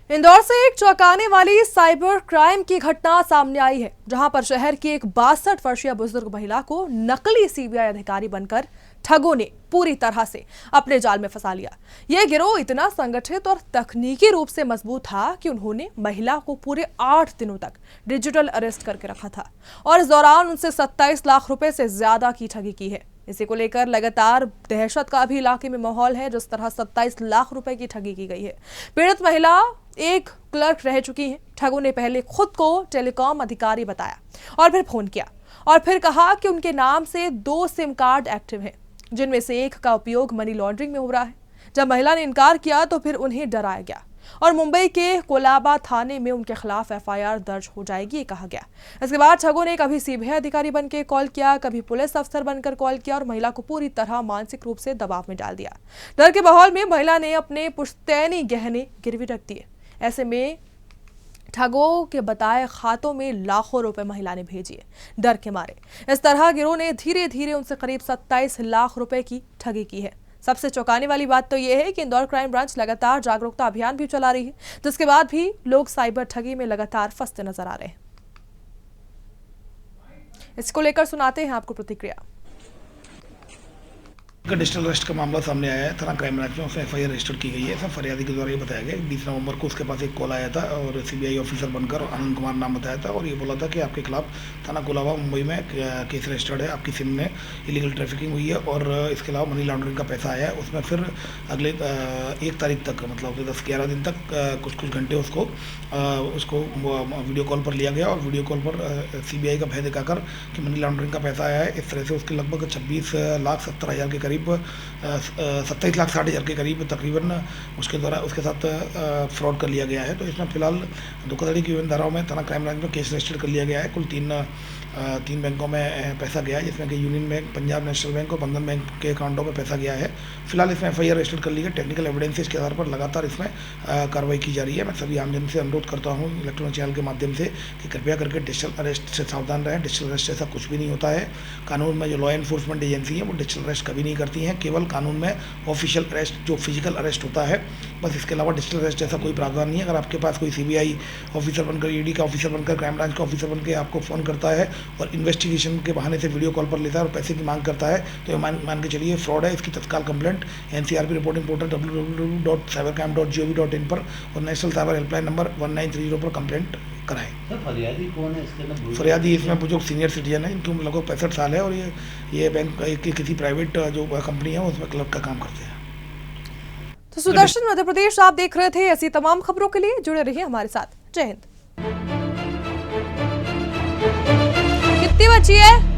इंदौर से एक चौंकाने वाली साइबर क्राइम की घटना सामने आई है, जहां पर शहर की एक 62 वर्षीय बुजुर्ग महिला को नकली सीबीआई अधिकारी बनकर ठगों ने पूरी तरह से अपने जाल में फंसा लिया। यह गिरोह इतना संगठित और तकनीकी रूप से मजबूत था कि उन्होंने महिला को पूरे 8 दिनों तक डिजिटल अरेस्ट करके रखा था और इस दौरान उनसे 27 लाख रुपए से ज्यादा की ठगी की है। इसी को लेकर लगातार दहशत का भी इलाके में माहौल है। जिस तरह 27 लाख रुपए की ठगी की गई है। पीड़ित महिला एक क्लर्क रह चुकी है। ठगों ने पहले खुद को टेलीकॉम अधिकारी बताया और फिर फोन किया और फिर कहा कि उनके नाम से 2 सिम कार्ड एक्टिव हैं, जिनमें से एक का उपयोग मनी लॉन्ड्रिंग में हो रहा है। जब महिला ने इनकार किया तो फिर उन्हें डराया गया और मुंबई के कोलाबा थाने में उनके खिलाफ एफआईआर दर्ज हो जाएगी, ये कहा गया। इसके बाद ठगों ने कभी सीबीआई अधिकारी बनकर कॉल किया, कभी पुलिस अफसर बनकर कॉल किया और महिला को पूरी तरह मानसिक रूप से दबाव में डाल दिया। डर के माहौल में महिला ने अपने पुश्तैनी गहने गिरवी रख दिए। ऐसे में ठगों के बताए खातों में लाखों रुपए महिला ने भेजिए। डर के मारे इस तरह गिरोह ने धीरे धीरे उनसे करीब 27 लाख रुपए की ठगी की है। सबसे चौंकाने वाली बात तो यह है कि इंदौर क्राइम ब्रांच लगातार जागरूकता अभियान भी चला रही है, जिसके बाद भी लोग साइबर ठगी में लगातार फंसते नजर आ रहे हैं। इसको लेकर सुनाते हैं आपको प्रतिक्रिया। डिजिटल अरेस्ट का मामला सामने आया है। थाना क्राइम ब्रांच में उसमें एफआईआर रजिस्टर की गई है। सब फरियादी के द्वारा ये बताया गया 20 नवंबर को उसके पास एक कॉल आया था और सीबीआई ऑफिसर बनकर आनंद कुमार नाम बताया था और ये बोला था कि आपके खिलाफ थाना कोलाबा मुंबई में केस रजिस्टर्ड है, आपकी सिम में इलीगल ट्रैफिकिंग हुई है और इसके अलावा मनी लॉन्ड्रिंग का पैसा आया है। उसमें फिर अगले 1 तारीख तक मतलब 10-11 दिन तक कुछ घंटे उसको वीडियो कॉल पर लिया गया और वीडियो कॉल पर सीबीआई का भय दिखाकर कि मनी लॉन्ड्रिंग का पैसा आया है। इस तरह से उसके लगभग 26,70,000 के करीब 27,60,000 के करीब तकरीबन उसके द्वारा उसके साथ फ्रॉड कर लिया गया है। तो इसमें फिलहाल धोखाधड़ी की विभिन्न धाराओं में थाना क्राइम ब्रांच में केस रजिस्टर कर लिया गया है। कुल तीन बैंकों में पैसा गया है, जिसमें कि union bank, Punjab national bank और बंधन बैंक के अकाउंटों में पैसा गया है। फिलहाल इसमें एफआईआर रजिस्टर कर ली है। टेक्निकल एविडेंसेस के आधार पर लगातार इसमें कार्रवाई की जा रही है। मैं सभी आमजन से अनुरोध करता हूँ इलेक्ट्रॉनिक चैनल के माध्यम से कि कृपया करके डिजिटल अरेस्ट से सावधान रहें। डिजिटल अरेस्ट ऐसा कुछ भी नहीं होता है। कानून में जो लॉ एनफोर्समेंट एजेंसी है वो डिजिटल अरेस्ट कभी नहीं करती हैं। केवल कानून में ऑफिशियल अरेस्ट जो फिजिकल अरेस्ट होता है, बस इसके अलावा डिजिटल अरेस्ट जैसा कोई प्रावधान नहीं है। अगर आपके पास कोई सीबीआई ऑफिसर बनकर, ईडी का ऑफिसर बनकर, क्राइम ब्रांच का ऑफिसर बनकर आपको फ़ोन करता है और इन्वेस्टिगेशन के बहाने से वीडियो कॉल पर लेता है और पैसे की मांग करता है, तो ये मान के चलिए फ्रॉड है। इसकी तत्काल complaint NCRP reporting portal www.cybercrime.gov.in पर और नेशनल साइबर हेल्पलाइन नंबर 1930 पर कंप्लेंट कराएं। फरियादी कौन है इसके अंदर? फरियादी इसमें बुजुर्ग सीनियर सिटीजन है, इनकी उम्र लगभग 65 साल है और ये बैंक किसी प्राइवेट जो कंपनी है उसमें क्लर्क का काम करते हैं। तो सुदर्शन मध्य प्रदेश आप देख रहे थे। ऐसी तमाम खबरों के लिए जुड़े रहिए हमारे साथ। जय हिंद। कितनी बची है?